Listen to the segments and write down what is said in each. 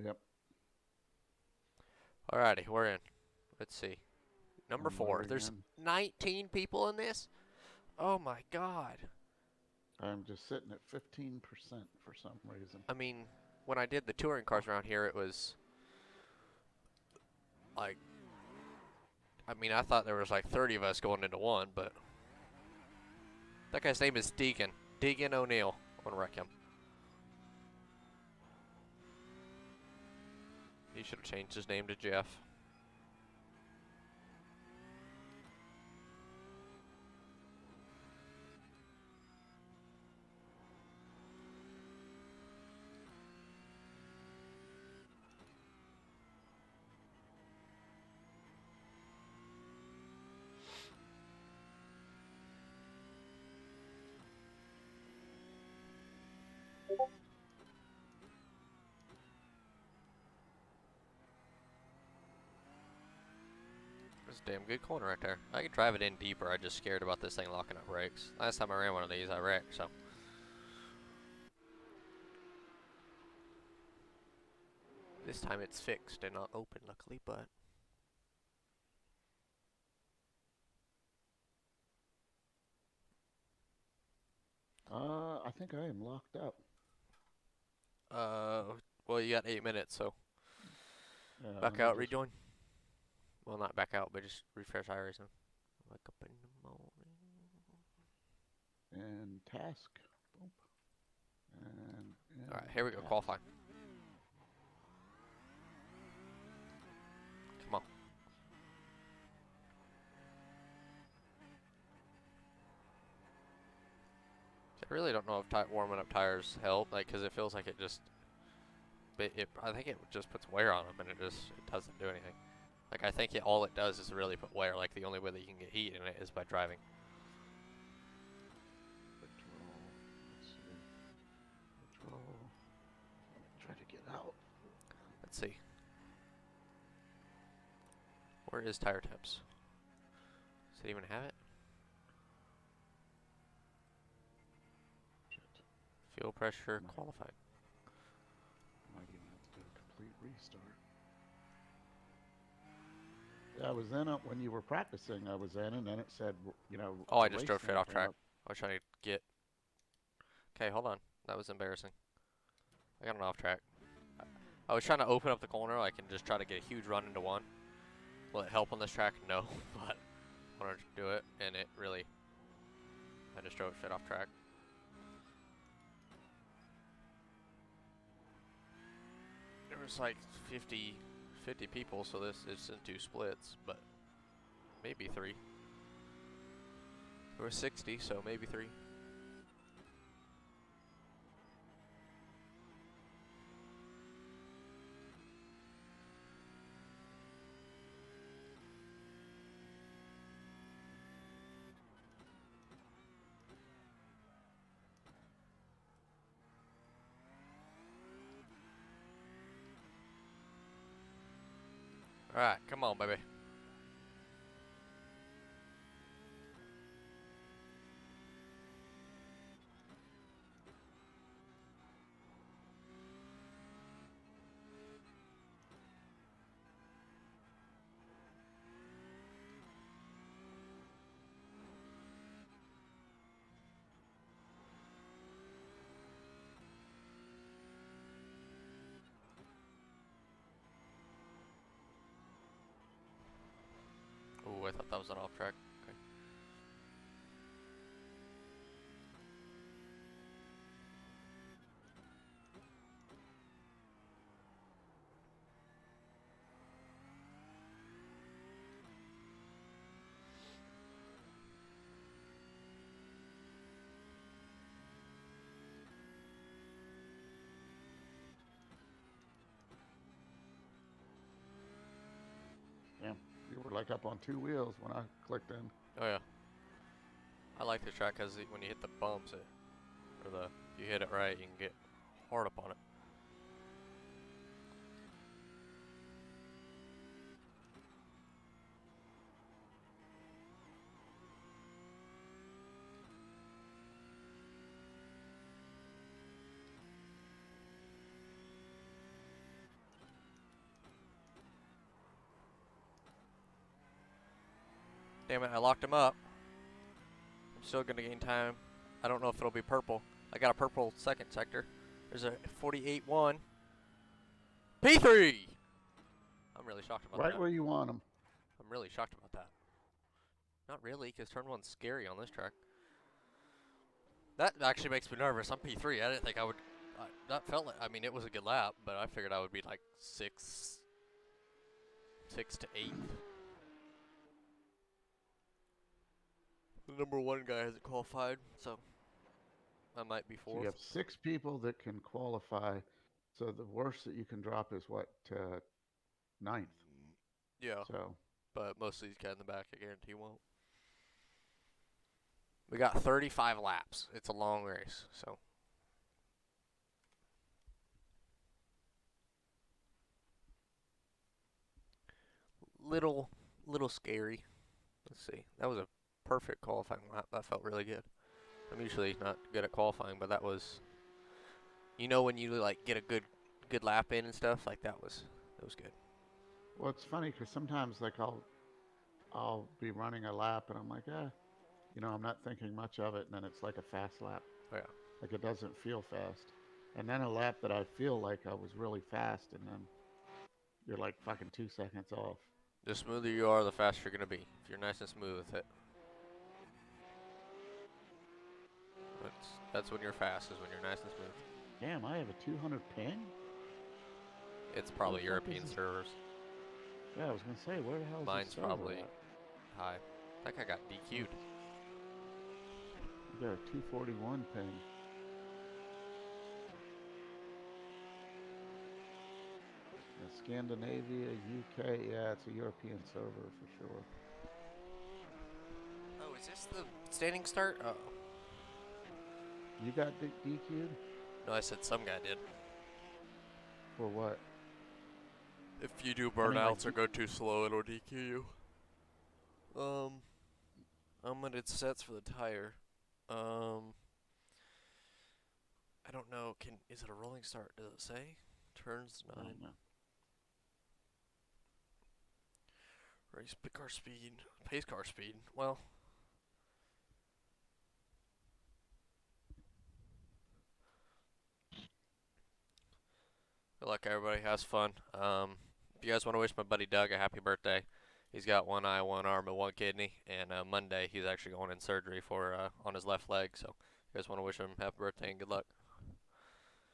Yep. Alrighty, we're in. Let's see. Number I'm 4. loading There's in. 19 people in this? Oh my god. I'm just sitting at 15% for some reason. I mean, when I did the touring cars around here, it was like, I mean, I thought there was like 30 of us going into one, but that guy's name is Deacon. Deacon O'Neill. I'm gonna wreck him. He should have changed his name to Jeff. That's a damn good corner right there. I could drive it in deeper. I'm just scared about this thing locking up brakes. Last time I ran one of these, I wrecked, so. This time it's fixed and not open, luckily, but. I think I am locked up. Well, you got 8 minutes, so. Yeah, Back let me out, just rejoin. Well, not back out, but just refresh IRacing. Wake up in the morning. and task. Boom. And Alright, in here we go, task. qualifying. Come on. I really don't know if warming up tires help, like, because it feels like it just. I think it just puts wear on them, and it doesn't do anything. Like, I think all it does is really put wear. Like, the only way that you can get heat in it is by driving. Patrol. Let's see. Patrol. Let me try to get out. Let's see. Where is tire temps? Does it even have it? Shit. Fuel pressure, Might, qualifying. might even have to do a complete restart. Yeah, I was in it when you were practicing. I was in, and then it said, Oh, I just drove straight racing off came track. up. I was trying to get. Okay, hold on. That was embarrassing. I got an off track. I was trying to open up the corner. I can just try to get a huge run into one. Will it help on this track? No, but I wanted to do it, and it really. I just drove straight off track. There was like 50 people, so this is in 2 splits, but maybe 3. There were 60, so maybe 3. All right, come on, baby. Oh, I thought that was an off track. Okay. Damn, you were like up on two wheels when I clicked in. Oh yeah, I like this track because when you hit the bumps, if you hit it right, you can get hard up on it. Damn it, I locked him up. I'm still going to gain time. I don't know if it'll be purple. I got a purple second sector. There's a 48-1. P3! I'm really shocked about that. Right where you want them. I'm really shocked about that. Not really, because turn one's scary on this track. That actually makes me nervous. I'm P3. I didn't think I would. That felt like. I mean, it was a good lap, but I figured I would be like 6 to 8. The number 1 guy hasn't qualified, so I might be 4th. So you have 6 people that can qualify. So the worst that you can drop is what, 9th. Yeah. So. But most of these guys in the back, I guarantee won't. We got 35 laps. It's a long race, so. Little scary. Let's see. That was a perfect qualifying lap. That felt really good. I'm usually not good at qualifying, but that was. You know when you like get a good lap in and stuff, like that was good. Well, it's funny because sometimes like I'll be running a lap and I'm like, I'm not thinking much of it, and then it's like a fast lap. Oh, yeah. Like it doesn't feel fast. And then a lap that I feel like I was really fast, and then you're like fucking 2 seconds off. The smoother you are, the faster you're gonna be. If you're nice and smooth with it. That's when you're fast, is when you're nice and smooth. Damn, I have a 200 ping? It's probably European servers. Yeah, I was gonna say, where the hell is Mine's probably high. I think I got DQ'd. You got a 241 ping. Scandinavia, UK, yeah, it's a European server for sure. Oh, is this the standing start? Oh. You got DQ'd? No, I said some guy did. For what? If you do burnouts or go too slow, it'll DQ you. Unlimited sets for the tire. I don't know. Is it a rolling start? Does it say? Turns 9. Race car speed. Pace car speed. Well. Good luck, everybody. Has fun. If you guys want to wish my buddy Doug a happy birthday, he's got 1 eye, 1 arm, and 1 kidney. And Monday, he's actually going in surgery for on his left leg. So, you guys want to wish him happy birthday and good luck.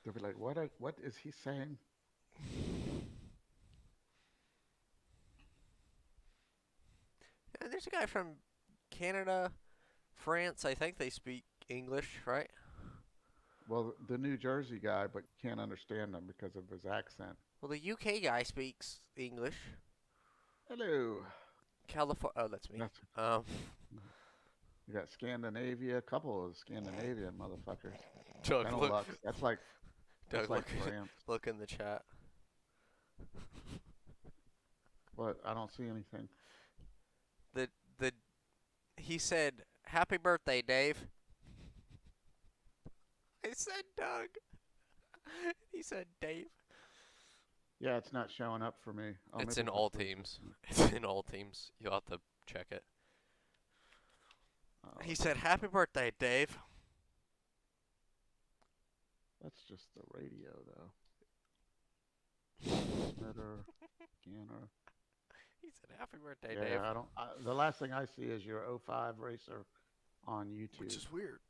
They'll be like, what is he saying? Yeah, there's a guy from Canada, France. I think they speak English, right? Well, the New Jersey guy, but can't understand him because of his accent. Well, the UK guy speaks English. Hello. California. Oh, that's me. You got Scandinavia, a couple of Scandinavian motherfuckers. Doug, look. That's like Doug, like France. Look in the chat. What? I don't see anything. He said, "Happy birthday, Dave." I said Doug. He said Dave. Yeah, it's not showing up for me. Oh, it's in all teams. It's in all teams. You'll have to check it. He said, "Happy birthday, Dave." That's just the radio, though. Transmitter, scanner. He said, "Happy birthday, yeah, Dave." I don't. The last thing I see is your 05 racer on YouTube. Which is weird.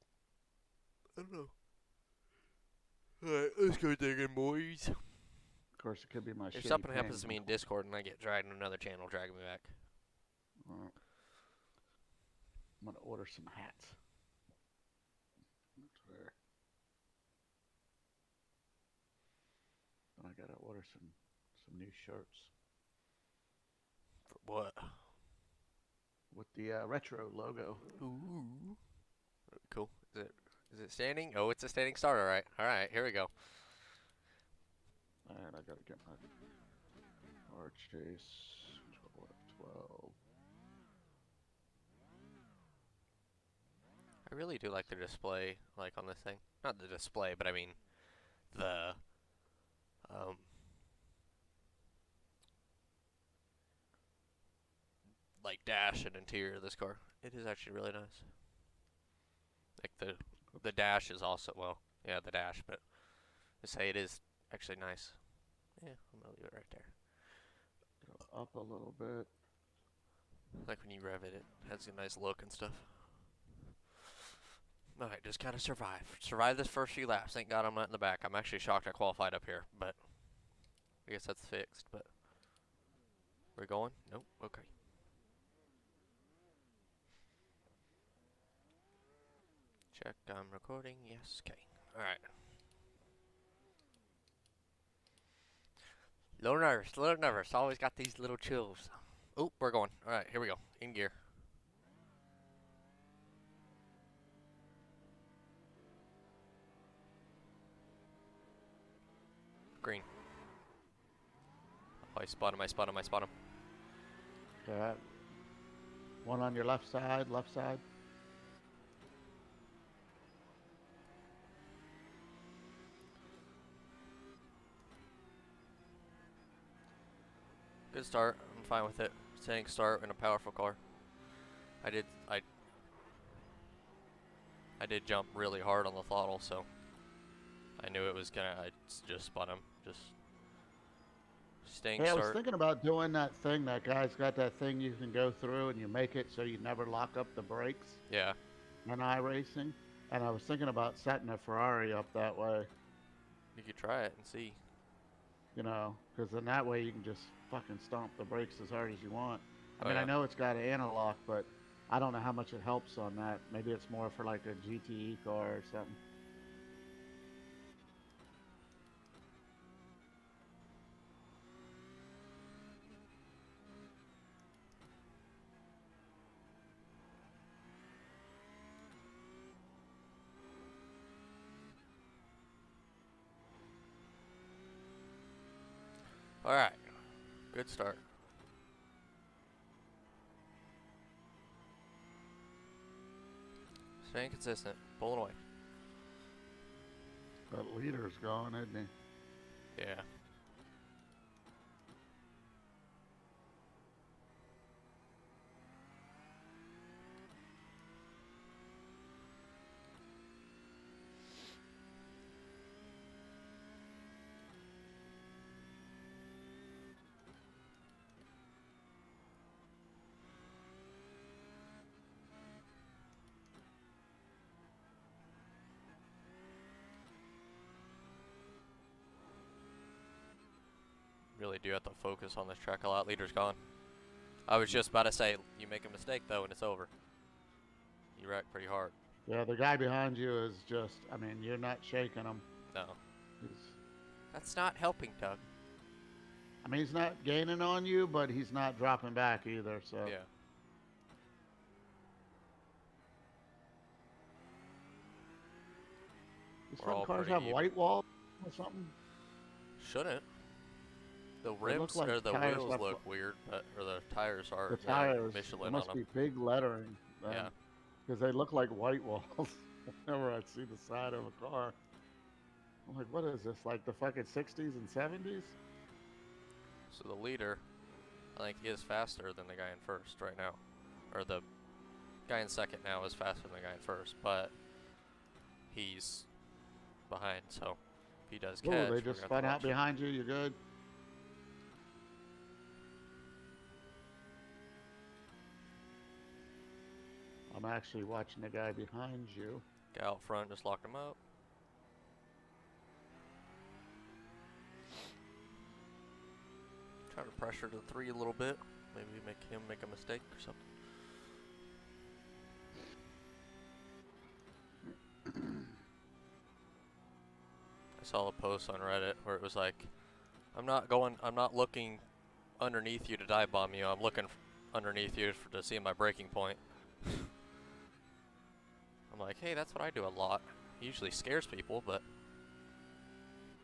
I don't know. Alright, let's go digging, boys. Of course, it could be my. If something happens to me in Discord and I get dragged in another channel, drag me back. I'm gonna order some hats. That's fair. And I gotta order some new shirts. For what? With the retro logo. Ooh. Cool. Is it standing? Oh, it's a standing start. All right. Here we go. And I gotta get my Arch Chase 12. I really do like the display, like on this thing. Not the display, but I mean the like dash and interior of this car. It is actually really nice. Like the dash is also, well, yeah, the dash, but to say it is actually nice. Yeah, I'm gonna leave it right there. Go up a little bit. Like when you rev it, it has a nice look and stuff. Alright, just gotta survive. Survive this first few laps. Thank God I'm not in the back. I'm actually shocked I qualified up here, but I guess that's fixed, but we're going? Nope, okay. Check, I'm recording, yes, okay. Alright. Little nervous, always got these little chills. Oh, we're going. Alright, here we go, in gear. Green. Oh, I spot him. Okay. One on your left side, left side. Good start, I'm fine with it. Saying start in a powerful car. I did jump really hard on the throttle, so I knew it was gonna, I just spun him. Just staying Hey, I was start. thinking about doing that thing. That guy's got that thing you can go through and you make it so you never lock up the brakes Yeah, in iRacing. And I was thinking about setting a Ferrari up that way, you could try it and see. you know, because then that way you can just fucking stomp the brakes as hard as you want. I Oh mean, I yeah. know it's got an analog, but I don't know how much it helps on that. Maybe it's more for like a GTE car or something. Alright, good start. Staying consistent, pulling away. That leader's gone, isn't he? Yeah. Really do have to focus on this track a lot. Leader's gone. I was just about to say, you make a mistake though and it's over. You wreck pretty hard. Yeah, the guy behind you is just, I mean, you're not shaking him. No. He's, That's not helping, Doug. I mean, he's not gaining on you, but he's not dropping back either, so. Yeah. These We're all fucking cars pretty have even. white walls or something? Shouldn't. The They look rims like or the tires wheels left- look weird, but or the tires are The tires, there Michelin on must them. be big lettering. Yeah. Because they look like white walls whenever I see the side of a car. I'm like, what is this, like the fucking 60s and 70s? So the leader, I think, is faster than the guy in first right now, or the guy in second now is faster than the guy in first, but he's behind. So if he does catch, Oh, they we're just gonna spun have out to watch. behind you. You good? I'm actually watching the guy behind you. Guy out front just locked him up. Try to pressure the 3 a little bit. Maybe make him make a mistake or something. I saw a post on Reddit where it was like, I'm not looking underneath you to dive bomb you. I'm looking underneath you to see my breaking point. I'm like, hey, that's what I do a lot. It usually scares people, but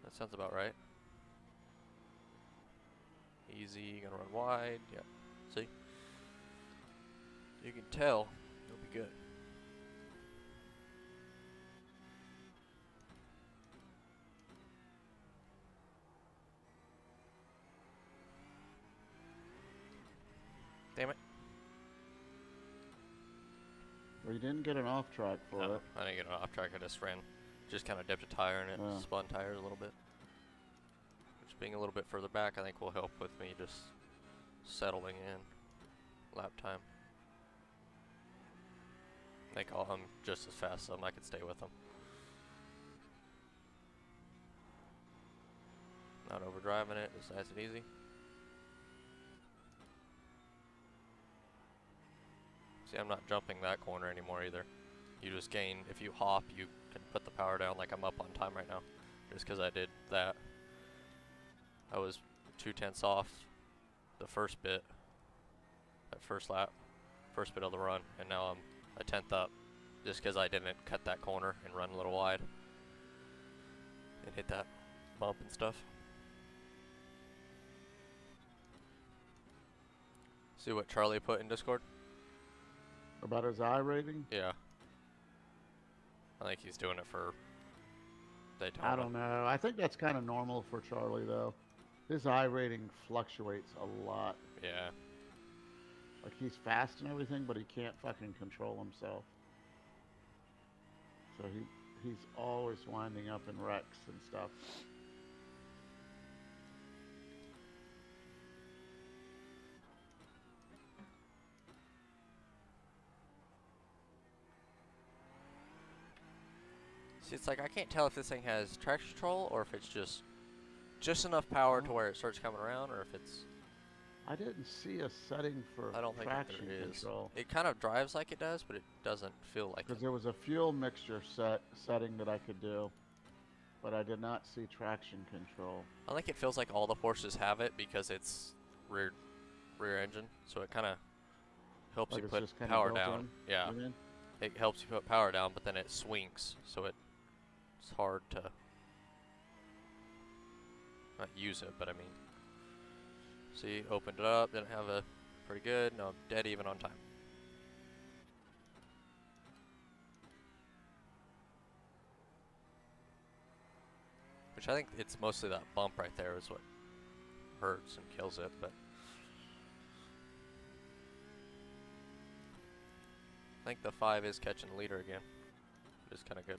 that sounds about right. Easy, gonna run wide. Yep. See? You can tell it'll be good. Damn it. Well, you didn't get an off track for No, it. I didn't get an off track. I just kind of dipped a tire and it spun tires a little bit. Which being a little bit further back, I think will help with me just settling in lap time. I think I'm just as fast as them. I could stay with them. Not overdriving it, just nice and easy. See, I'm not jumping that corner anymore either. You just gain, if you hop, you can put the power down like I'm up on time right now. Just because I did that. I was 2/10 off the first bit, that first lap, first bit of the run, and now I'm a 10th up. Just because I didn't cut that corner and run a little wide. And hit that bump and stuff. See what Charlie put in Discord? About his I rating? Yeah. I think he's doing it for Daytona. I don't know. I think that's kind of normal for Charlie, though. His I rating fluctuates a lot. Yeah. Like, he's fast and everything, but he can't fucking control himself. So he's always winding up in wrecks and stuff. See, it's like I can't tell if this thing has traction control or if it's just enough power to where it starts coming around, or if it's... I didn't see a setting for I don't think traction there is. control. It kind of drives like it does, but it doesn't feel like it. Because there was a fuel mixture setting that I could do, but I did not see traction control. I think it feels like all the Porsches have it because it's rear engine, so it kind of helps Like you it's put just kinda power built down. in, Yeah, you mean? it helps you put power down, but then it swings, so it's hard to not use it, but I mean, see, opened it up, didn't have a pretty good, no, dead even on time. Which I think it's mostly that bump right there is what hurts and kills it, but I think the 5 is catching the leader again, which is kind of good.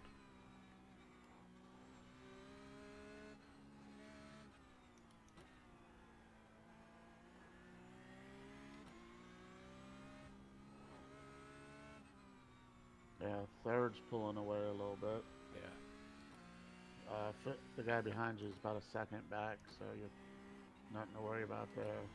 Yeah, third's pulling away a little bit. Yeah. The guy behind you is about a second back, so you're nothing to worry about there.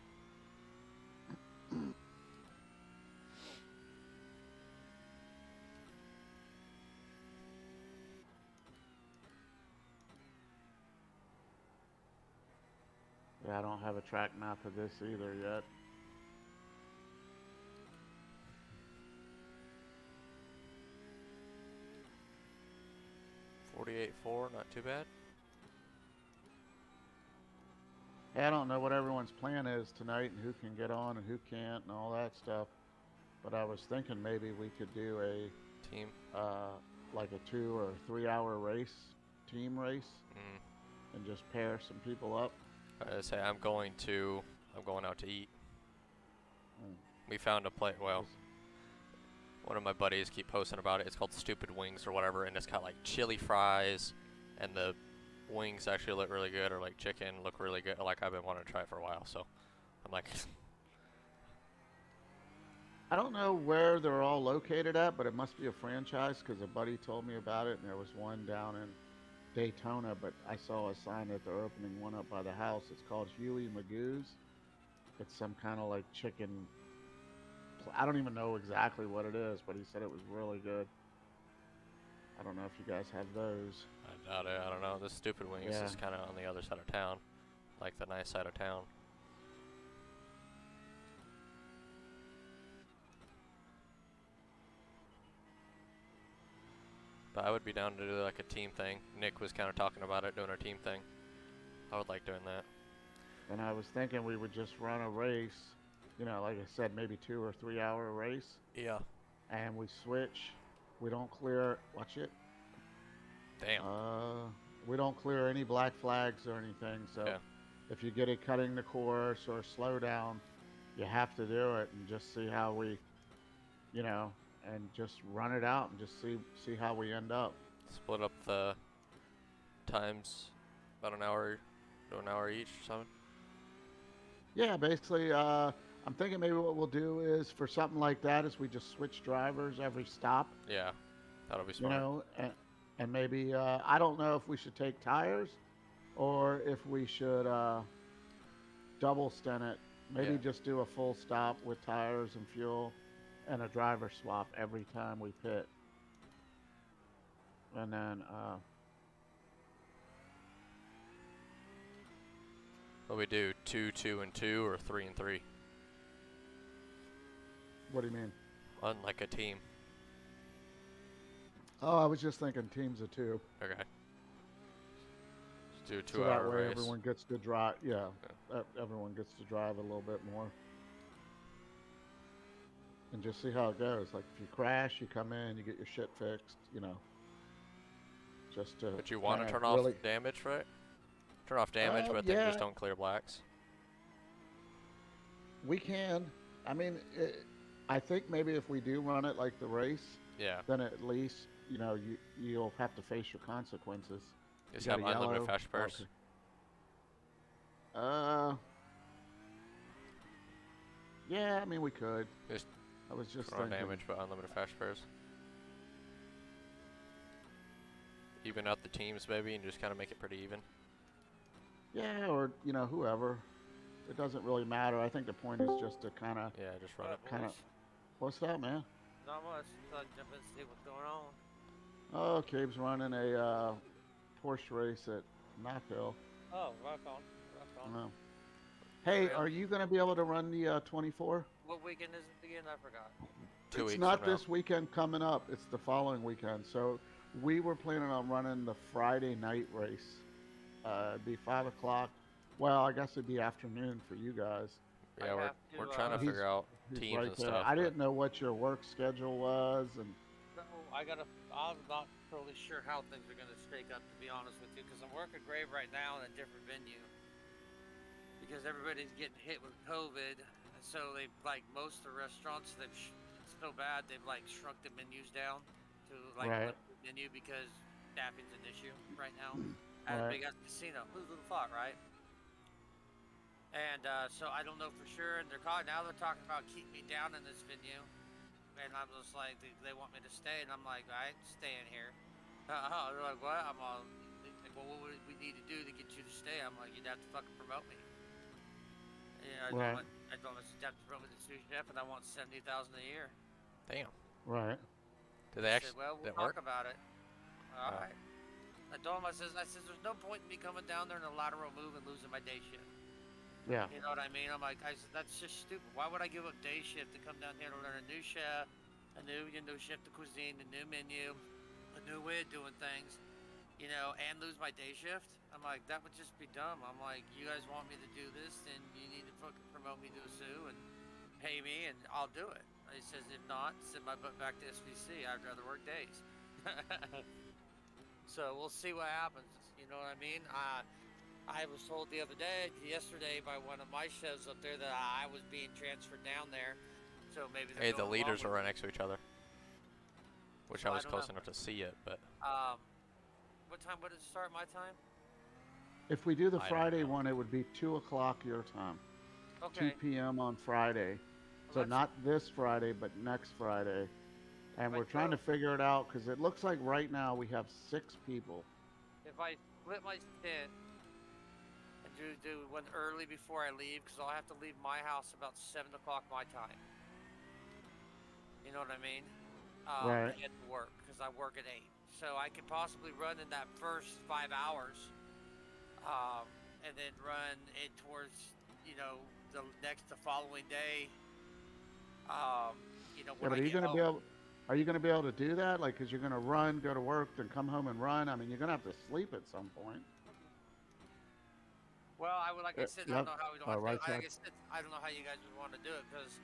Yeah, I don't have a track map of this either yet. .48.4, not too bad. Yeah, I don't know what everyone's plan is tonight and who can get on and who can't and all that stuff. But I was thinking maybe we could do a Team. like a 2 or 3 hour race, team race, and just pair some people up. I say I'm going out to eat. Mm. We found a place. Well, one of my buddies keep posting about it. It's called Stupid Wings or whatever, and it's got like chili fries, and the wings actually look really good, or like chicken look really good. Like I've been wanting to try it for a while, so I'm like. I don't know where they're all located at, but it must be a franchise because a buddy told me about it, and there was one down in Daytona, but I saw a sign that they're opening one up by the house. It's called Huey Magoo's. It's some kind of like chicken. I don't even know exactly what it is, but he said it was really good. I don't know if you guys have those. I doubt it. I don't know. This Stupid Wings is kind of on the other side of town, like the nice side of town. But I would be down to do like a team thing. Nick was kind of talking about it, doing a team thing. I would like doing that. And I was thinking we would just run a race, you know, like I said, maybe 2 or 3 hour race. Yeah. And we switch. We don't clear. Watch it. Damn. We don't clear any black flags or anything. So if you get it cutting the course or slow down, you have to do it and just see how we, you know, and just run it out and just see how we end up. Split up the times about an hour to an hour each or something. Yeah, basically, I'm thinking maybe what we'll do is for something like that is we just switch drivers every stop, Yeah, that'll be you smart. know, and maybe I don't know if we should take tires or if we should double stint it. Yeah. Maybe just do a full stop with tires and fuel and a driver swap every time we pit. And then, What we do? 2, 2, and 2, or 3 and 3? what do you mean? Unlike a team. Oh, I was just thinking teams of two. Okay. Let's do a So that 2-hour way race. everyone gets to drive. Yeah, Yeah. everyone gets to drive a little bit more. And just see how it goes. Like if you crash, you come in, you get your shit fixed, just to But you want kind to of turn off really. damage, right? Turn off damage, but then Yeah, just don't clear blacks. we can. I mean, I think maybe if we do run it like the race, Yeah. then at least you'll have to face your consequences. Just You got have a unlimited yellow. fast purse. Okay. Uh, yeah. I mean, we could. Just I was just turn on thinking. damage, but unlimited fast purse. Even out the teams, maybe, and just kind of make it pretty even. Yeah, or whoever. It doesn't really matter. I think the point is just to Yeah, just run it. kind of. What's that, man? Not much. Thought I'd jump in and see what's going on. Oh, Cabe's running a Porsche race at Knockhill. Oh, rock on. Rock on. Oh. Hey, Real? are you going to be able to run the 24? What weekend is it again? I forgot. 2 It's weeks not from now. this weekend coming up. It's the following weekend. So we were planning on running the Friday night race. It'd be 5 o'clock. Well, I guess it'd be afternoon for you guys. Yeah, I we're have to, we're trying to He's- figure out He's teams right and there. stuff. I but didn't know what your work schedule was, and No, I'm not totally sure how things are gonna shake up, to be honest with you, because I'm working Grave right now in a different venue. Because everybody's getting hit with COVID, and so they've most of the restaurants it's so bad they've shrunk the menus down to a Right. limited menu because staffing's an issue right now. At a Right. big ass casino, who would have thought, right? And so I don't know for sure, and now they're talking about keeping me down in this venue, and I'm just like they want me to stay, and I'm like I ain't staying here. They're like what? I'm all like, well, what would we need to do to get you to stay? I'm like you'd have to fucking promote me. Right. I told them you'd have to promote me to sous chef, and I want 70,000 a year. damn. right. Did they I actually? said, well, we'll Didn't talk work? about it. All right. I told him I says there's no point in me coming down there in a lateral move and losing my day shift. Yeah. You know what I mean? I'm like, I said, that's just stupid. Why would I give up day shift to come down here to learn a new chef, a new chef de cuisine, a new menu, a new way of doing things, and lose my day shift? I'm like, that would just be dumb. I'm like, you guys want me to do this, then you need to fucking promote me to a sous and pay me, and I'll do it. He says, if not, send my butt back to SVC. I'd rather work days. So we'll see what happens. You know what I mean? I was told yesterday by one of my chefs up there that I was being transferred down there. So maybe Hey, the going leaders along are with right next to each other, which So I I was don't close know. enough to see it, but what time would it start? My time? If we do the I don't Friday know. one, it would be 2 o'clock your time. Okay. 2 p.m. on Friday. Well, So that's- not this Friday, but next Friday. And If I we're trying to go- figure it out because it looks like right now we have 6 people. If I split my stint and do one early before I leave, because I'll have to leave my house about 7 o'clock my time. You know what I mean? Right. To get to work, because I work at 8. So I could possibly run in that first 5 hours, and then run it towards, the following day. Yeah, When but I are you get going to home. be able? Are you going to be able to do that? Like, because you're going to run, go to work, then come home and run. I mean, you're going to have to sleep at some point. Well, like I said, I Yep. don't know how we don't. Oh, right like side. I said, I don't know how you guys would want to do it, because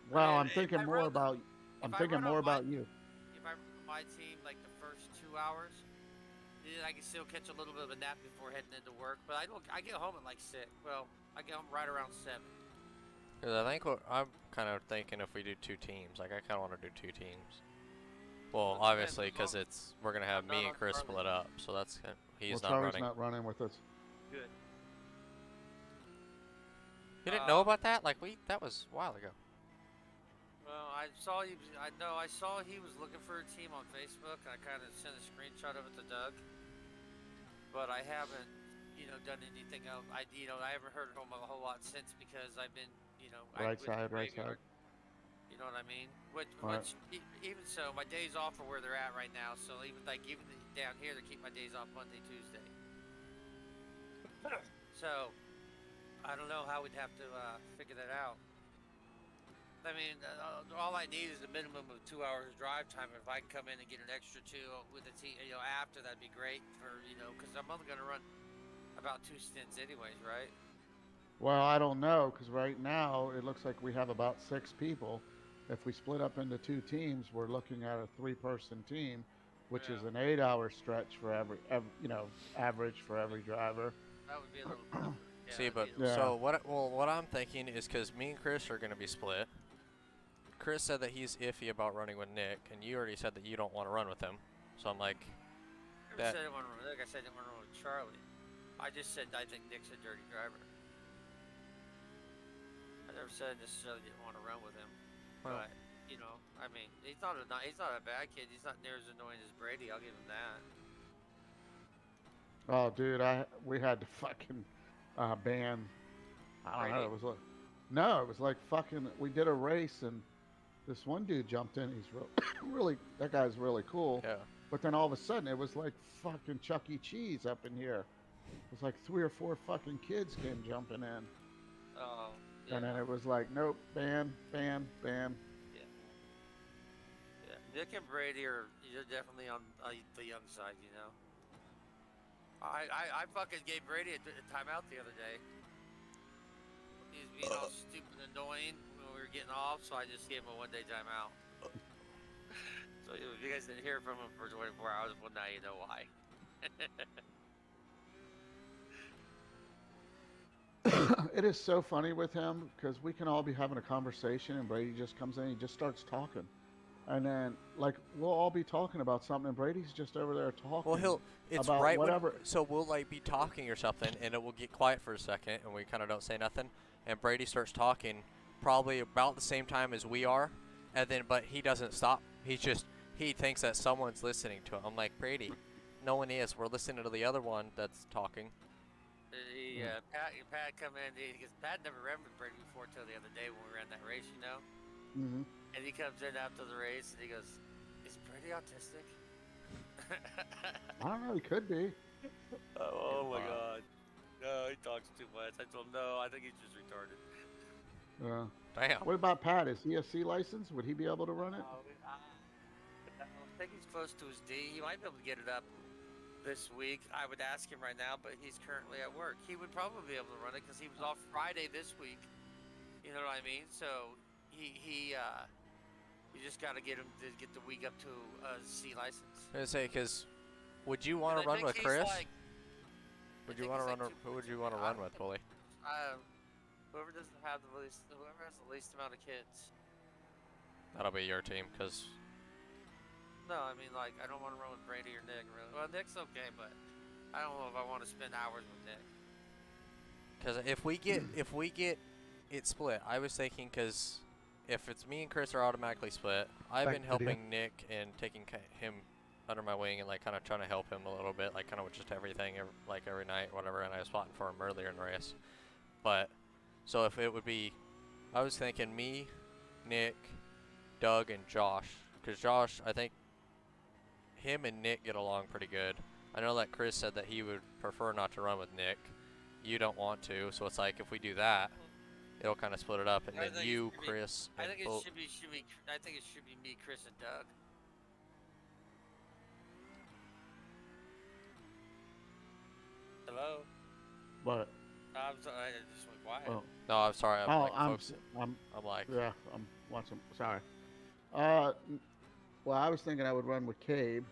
Well, mean, I'm if thinking I more run the- about. I'm I thinking run on more my- about you. if I run my team like the first 2 hours, then I can still catch a little bit of a nap before heading into work. But I get home at like 6. Well, I get home right around 7. Because I think I'm kind of thinking if we do 2 teams, like I kind of want to do 2 teams. Well, Well, it depends. obviously, because we're gonna have I'm not me on and Chris Charlie. split up, so that's Well, he's not Charlie's running. not running with us. Good. You didn't know about that? Like that was a while ago. Well, I saw he. I know. I saw he was looking for a team on Facebook, and I kind of sent a screenshot of it to Doug. But I haven't, done anything else. I haven't heard from him a whole lot since because I've been, I Right with the side, right side. graveyard. You know what I mean? Right. Even so, my days off are where they're at right now. So even down here, they keep my days off Monday, Tuesday. So I don't know how we'd have to figure that out. I mean, all I need is a minimum of 2 hours drive time. If I can come in and get an extra 2 with the team, after, that'd be great for, because I'm only going to run about 2 stints anyways, right? Well, I don't know because right now it looks like we have about 6 people. If we split up into 2 teams, we're looking at a 3-person team, which is Yeah. an 8-hour stretch for every average for every driver. That would be a little tougher. Yeah, See, that'd but be a little Yeah. so what I'm thinking is because me and Chris are gonna be split. Chris said that he's iffy about running with Nick, and you already said that you don't want to run with him. So I'm like, I never said I didn't want to run with Nick. I said I didn't want to run with Charlie. I just said I think Nick's a dirty driver. I never said I necessarily didn't want to run with him. Well. But, I mean, he's not a bad kid. He's not near as annoying as Brady. I'll give him that. Oh, dude, we had to fucking ban. I don't know. Brady? It was like no, it was like fucking. We did a race and this one dude jumped in. He's really that guy's really cool. yeah. But then all of a sudden it was like fucking Chuck E. Cheese up in here. It was like 3 or 4 fucking kids came jumping in. Oh, yeah. And then it was like, nope, ban, ban, ban. Yeah. Yeah. Nick and Brady you're definitely on the young side, I fucking gave Brady a timeout the other day. He was being all stupid and annoying when we were getting off, so I just gave him a 1-day timeout. So if you guys didn't hear from him for 24 hours, well, now you know why. It is so funny with him because we can all be having a conversation and Brady just comes in and he just starts talking. And then, like, we'll all be talking about something and Brady's just over there talking Well, it's about right whatever. so we'll like be talking or something, and it will get quiet for a second, and we kind of don't say nothing, and Brady starts talking, probably about the same time as we are, and then but he doesn't stop. He thinks that someone's listening to him. I'm like, Brady, no one is. We're listening to the other one that's talking. Pat come in because Pat never ran with Brady before till the other day when we ran that race, Mm-hmm. And he comes in after the race and he goes, "Is Brady autistic?" I don't know. He could be. Oh my God! No, he talks too much. I told him no. I think he's just retarded. Damn. What about Pat? Is he a C license? Would he be able to run it? I think he's close to his D. He might be able to get it up this week. I would ask him right now, but he's currently at work. He would probably be able to run it because he was off Friday this week. You know what I mean? So you just got to get him to get the week up to a C license. I was gonna say, cause would you want to run with Chris? Would you want to run? Who would you want to run with, Bully? Whoever doesn't have whoever has the least amount of kids. That'll be your team, cause. No, I mean, like, I don't want to run with Brady or Nick, really. Well, Nick's okay, but I don't know if I want to spend hours with Nick. Because if we get it split, I was thinking, because if it's me and Chris are automatically split, I've been helping Nick and taking him under my wing and, like, kind of trying to help him a little bit, like, kind of with just everything, like, every night, whatever, and I was spotting for him earlier in the race. But, so if it would be, I was thinking me, Nick, Doug, and Josh. Because Josh, I think him and Nick get along pretty good. I know that Chris said that he would prefer not to run with Nick. You don't want to, so it's like if we do that, it'll kind of split it up, and then you, Chris, and I think it should be me, Chris, and Doug. Hello. What? I'm sorry, I just went quiet. Oh. No, I'm sorry. I'm like focusing. I'm like. Yeah, I'm watching. Sorry. Well, I was thinking I would run with Cabe.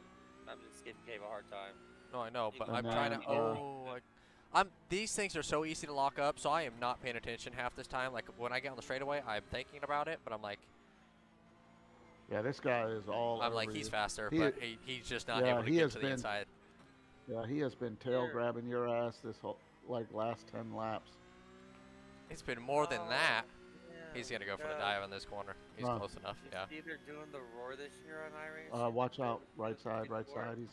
I'm just giving Gabe a hard time. No, I know, but And I'm trying to. then, These things are so easy to lock up, so I am not paying attention half this time. Like when I get on the straightaway, I'm thinking about it, but I'm like, Yeah, this guy is all over he's you. faster, He, but he's just not yeah, able to he get has to the been, inside. yeah, he has been tail Here. grabbing your ass this whole like last 10 laps. It's been more than that. Yeah, He's gonna go for the yeah. dive on this corner. He's Huh. close enough. Is Yeah. either doing the roar this year on iRacing? Watch out, right The side, right before? side.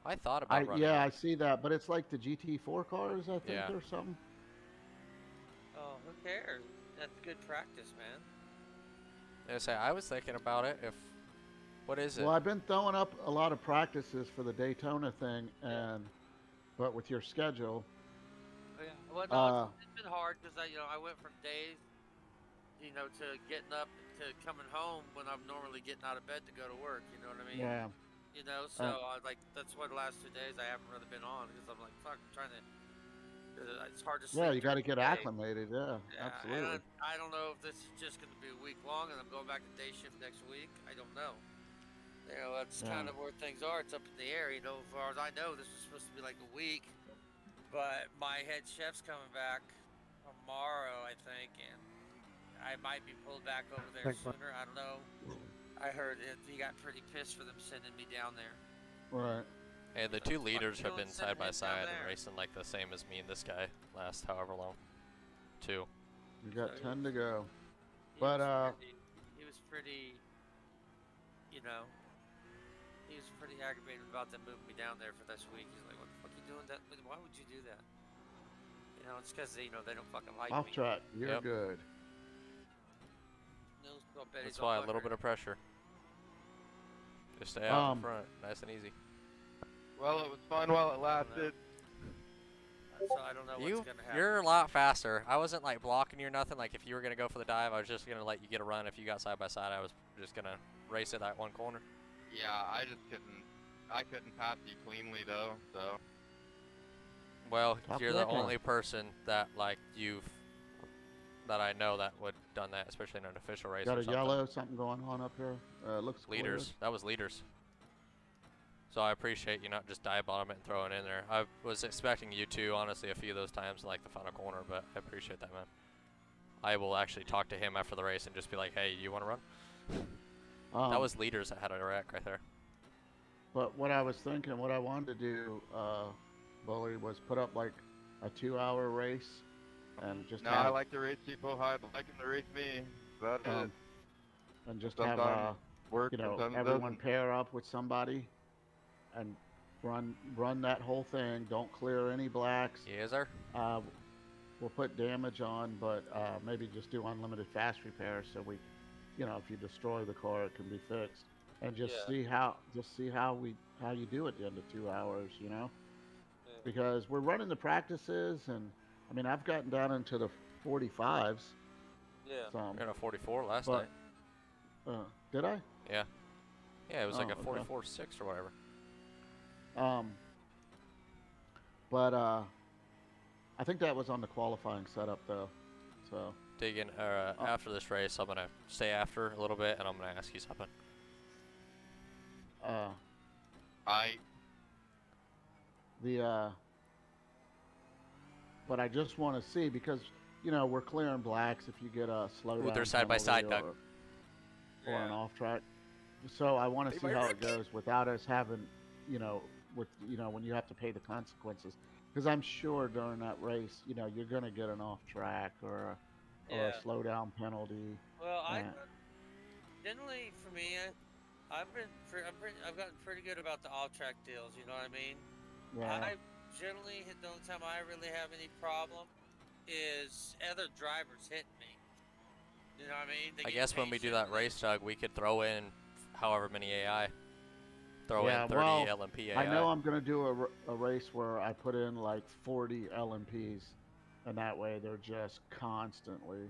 I thought about running Yeah, him. I see that, but it's like the GT4 cars, I think, Yeah. or something. Oh, who cares? That's good practice, man. I was thinking about it. What is it? Well, I've been throwing up a lot of practices for the Daytona thing, but with your schedule, Oh, yeah. Well, no, it's been hard because I went from days, to getting up to coming home when I'm normally getting out of bed to go to work. You know what I mean? yeah. So that's why the last 2 days I haven't really been on because I'm like, fuck, I'm trying to. It's hard to sleep. Yeah, you got to during get the day. acclimated. Yeah, Yeah, absolutely. and I don't know if this is just going to be a week long and I'm going back to day shift next week. I don't know. That's kind of where things are. It's up in the air. As far as I know, this was supposed to be like a week, but my head chef's coming back tomorrow, I think, and I might be pulled back over there sooner. I don't know. I heard he got pretty pissed for them sending me down there. Right. Hey, the So two what the fuck leaders you have doing been sending side by him down side and there? racing like the same as me and this guy last however long. 2. You got So 10 to go. He But, he was pretty, you know, he was pretty aggravated about them moving me down there for this week. He's like, "What the fuck you doing that? Why would you do that?" It's because they don't fucking like off me. track, you're Yep. good. So I bet That's he's all why a little butthurt. bit of pressure. Just stay out in Um, front, nice and easy. Well, it was fun while it lasted. So I don't know what's gonna happen. You're a lot faster. I wasn't like blocking you or nothing. Like if you were gonna go for the dive, I was just gonna let you get a run. If you got side by side, I was just gonna race it that one corner. Yeah, I couldn't pass you cleanly though, so. Well, Top you're the record. only person that that I know that would done that, especially in an official race. Got or a something. yellow, something going on up here. Looks Leaders. That was leaders. So I appreciate you not just dive bottom it and throwing it in there. I was expecting you to, honestly, a few of those times, like the final corner, but I appreciate that, man. I will actually talk to him after the race and just be like, hey, you want to run? Clear. That was leaders that had a wreck right there. But what I was thinking, what I wanted to do, Bully, was put up like a 2-hour race and just No, have, I like to race people. I like them to race me. That's it. and just Sometimes have work, sometimes it everyone doesn't. pair up with somebody and run that whole thing. Don't clear any blacks. Yes, sir. We'll put damage on, but maybe just do unlimited fast repairs so we, if you destroy the car, it can be fixed, and just see how you do at the end of 2 hours, because we're running the practices, and I mean I've gotten down into the 45s. Yeah. Some, You're in a 44 last but night. did I? Yeah. Yeah, it was like a okay. 44.6 or whatever. But I think that was on the qualifying setup though. So Digging after this race, I'm gonna stay after a little bit, and I'm gonna ask you something. But I just want to see because we're clearing blacks if you get a slowdown. Ooh, they're side by side, Doug. Or an off track. So I want to see how it goes without us having, when you have to pay the consequences. Because I'm sure during that race, you're gonna get an off track or a slowdown penalty. Well, generally for me, I've gotten pretty good about the off track deals. You know what I mean? Yeah. I generally the only time I really have any problem is other drivers hitting me. You know what I mean? I guess when we do that race, Doug, we could throw in however many AI. Throw in 30 well, LMP AI. I know I'm going to do a race where I put in like 40 LMPs, and that way they're just constantly,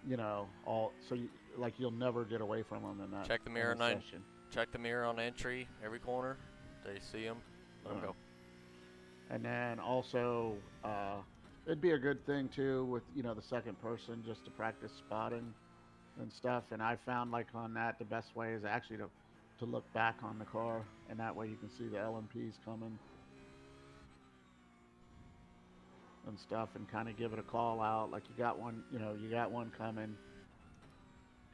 you'll never get away from them in that. Check the mirror session. Check the mirror on entry every corner. They see them. Let them go. And then also, it'd be a good thing too with the second person just to practice spotting and stuff. And I found like on that the best way is actually to look back on the car, and that way you can see the LMPs coming. and stuff, and kind of give it a call out. Like you got one, you got one coming.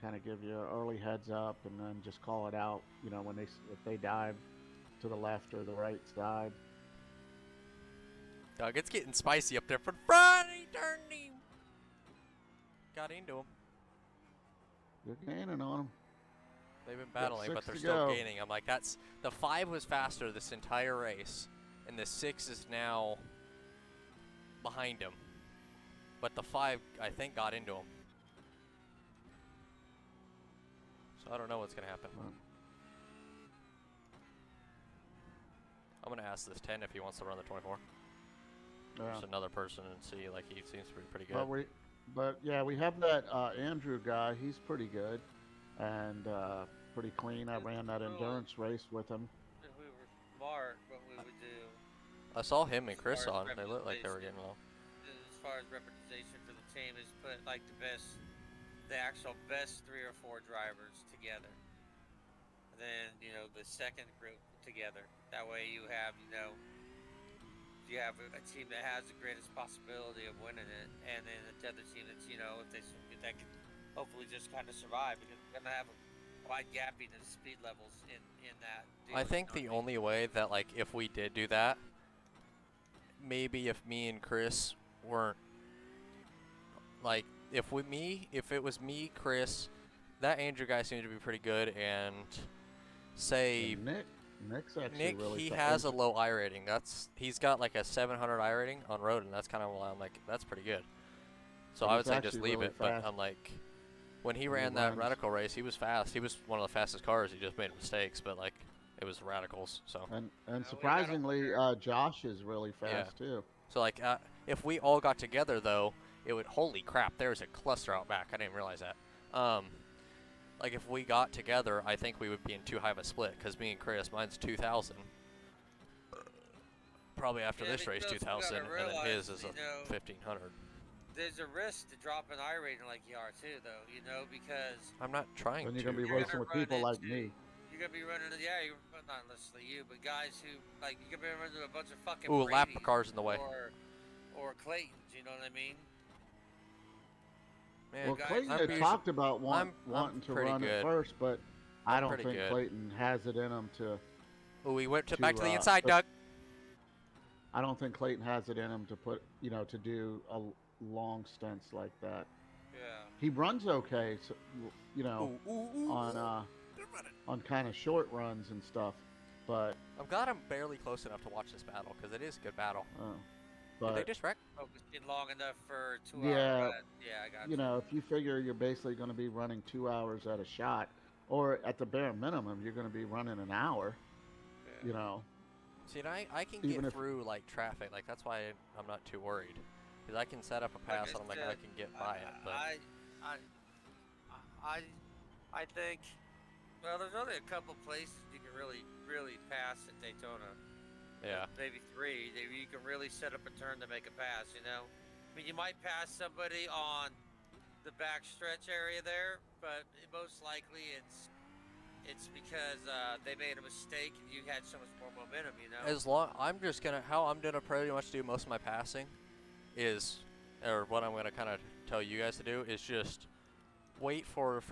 Kind of give you an early heads up, and then just call it out. When if they dive to the left or the right side. Doug, it's getting spicy up there for front. He turned him. Got into him. You're gaining on them. They've been battling, but 6 they're to still go. gaining. I'm like, the 5 was faster this entire race, and the 6 is now behind him. But the 5, I think, got into him. So I don't know what's gonna happen. I'm gonna ask this 10 if he wants to run the 24. Yeah. Just another person and see. Like, he seems to be pretty good. But yeah, we have that Andrew guy. He's pretty good and pretty clean. I ran that endurance race with him. If we were smart, what we would do. I saw him and as Chris far as on. They looked like they were getting representation- well. As far as representation for the team is put like the actual best 3 or 4 drivers together. And then the second group together. That way you have a team that has the greatest possibility of winning it, and then the other team that's if that can hopefully just kind of survive, because we're gonna have a wide gap in the speed levels in that deal, I think the only way that, like, if we did do that, maybe if me and Chris weren't, like, if it was me, Chris, that Andrew guy seemed to be pretty good, and say And Nick's actually Nick, really he fa- has a low I rating. He's got like a 700 I rating on road, and that's kind of why I'm like, that's pretty good. So But I he's would say just actually leave really it. But fast. I'm like, when he When he ran that runs. radical race, he was fast. He was one of the fastest cars. He just made mistakes, but like, it was radicals. So And we got surprisingly, Josh is really fast too. so like, if we all got together though, it would. Holy crap! There's a cluster out back. I didn't realize that. Like if we got together, I think we would be in too high of a split. Cause me and Chris, mine's 2,000. Probably after Yeah, this race, because you 2,000, gotta and then realize, his is a 1,500. there's a risk to drop an I rating like you are too, though. Because I'm not trying Then to. you're gonna be You're racing gonna with people run like me. you're gonna be running, well, not necessarily you, but guys who like you're gonna be running into a bunch of fucking Ooh, lap Bradys cars in the way. or Claytons. You know what I mean? Man, Well, guys, Clayton I'm had usu- talked about I'm wanting to pretty run good. it first, but I I'm don't pretty think good. Clayton has it in him to. Ooh, we went to, back to the uh, inside, uh, Doug. I don't think Clayton has it in him to put, to do a long stints like that. Yeah. He runs okay, so, on kind of short runs and stuff, but I'm glad I'm barely close enough to watch this battle, because it is a good battle. Did they but just wreck? Focusing long enough for 2 Yeah, hours. Run. Yeah, I got if you figure you're basically going to be running 2 hours at a shot, or at the bare minimum, you're going to be running an hour. Yeah. See, and I can Even get if- through, like, traffic. Like, that's why I'm not too worried. Because I can set up a Like pass, I and I'm like, said, I can get by it. But I think. Well, there's only a couple places you can really pass at Daytona. yeah. Maybe 3 that you can really set up a turn to make a pass. I mean, you might pass somebody on the backstretch area there, but most likely it's because they made a mistake and you had so much more momentum. As long how I'm gonna pretty much do most of my passing is, or what I'm gonna kind of tell you guys to do is just wait for the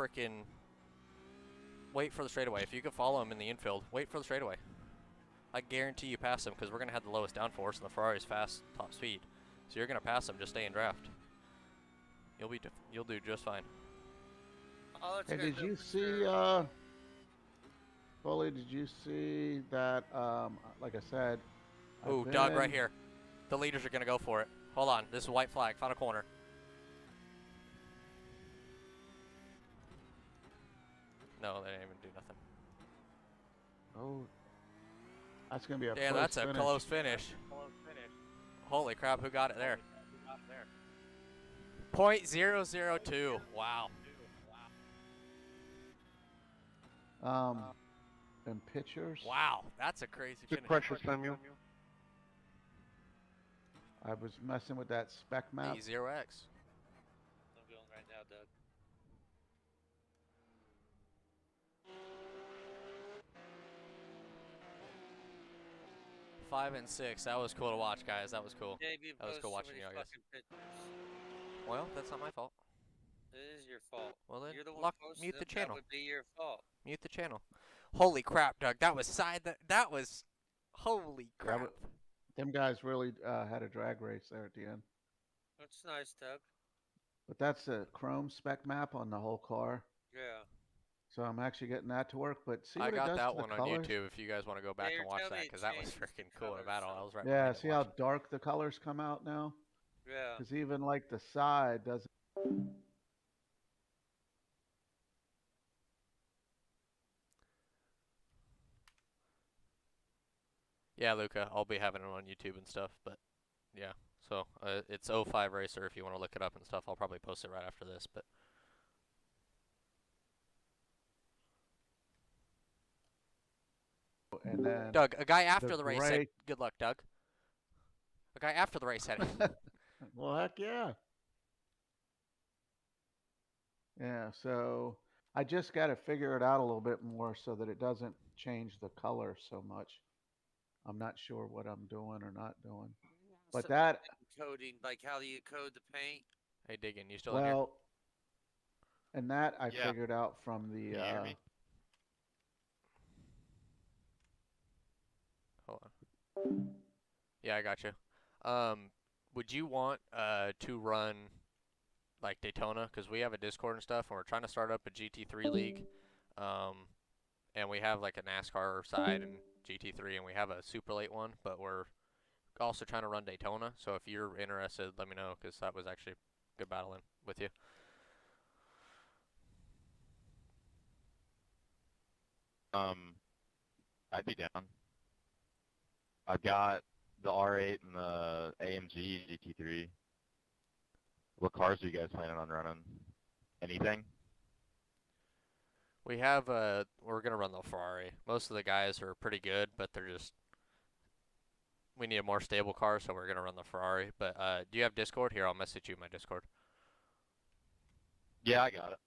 straightaway. If you can follow him in the infield, wait for the straightaway. I guarantee you pass him, because we're gonna have the lowest downforce and the Ferrari's fast top speed. So you're gonna pass him. Just stay in draft. You'll do just fine. Hey, did you see, Foley, did you see that, like I said... I've Ooh, Doug, right been- here. The leaders are gonna go for it. Hold on, this is white flag. Final corner. No, they didn't even do nothing. Oh, that's going to be a Yeah, close that's a finish. close finish. Holy crap, who got it there? .002. Wow. And pictures. Wow, that's a crazy Good finish. pressure, Samuel. I was messing with that spec map. E0X. I'm going right now, Doug. 5 and 6. That was cool to watch, guys. That was cool. JB That was cool posts so watching many you, I guess. fucking pictures. Well, that's not my fault. It is your fault. Well then, You're the one posting mute the them. That channel. would be your fault. Mute the channel. Holy crap, Doug. That was that was, holy Yeah, crap. them guys really had a drag race there at the end. That's nice, Doug. But that's a chrome spec map on the whole car. Yeah. So I'm actually getting that to work. But see I what it got does that to the one on colors? YouTube if you guys want to go back you're and watch telling that, me it because that was changes the freaking cool in a colors, battle. so- I was right Yeah, behind it see how watching. dark the colors come out now? Yeah. Because even like the side doesn't. Yeah, Luca, I'll be having it on YouTube and stuff, but yeah. So it's 05 Racer if you want to look it up and stuff. I'll probably post it right after this, but And then Doug, a guy after the the race said, gray. "Good luck, Doug." A guy after the race said it. Well, heck yeah. Yeah, so I just got to figure it out a little bit more so that it doesn't change the color so much. I'm not sure what I'm doing or not doing. But So- that, Coding, like how do you code the paint? Hey, Diggin, you still in here? well, and that I Yeah. figured out from the Can you hear me? Hold on. Yeah, I got you. Would you want to run like Daytona? Because we have a Discord and stuff, and we're trying to start up a GT3 league. And we have like a NASCAR side and GT3, and we have a super late one, but we're also trying to run Daytona. So if you're interested, let me know, because that was actually good battling with you. I'd be down. I've got the R8 and the AMG GT3. What cars are you guys planning on running? Anything? We have we're gonna run the Ferrari. Most of the guys are pretty good, but they're just, we need a more stable car, so we're gonna run the Ferrari. But do you have Discord? Here, I'll message you my Discord. Yeah, I got it.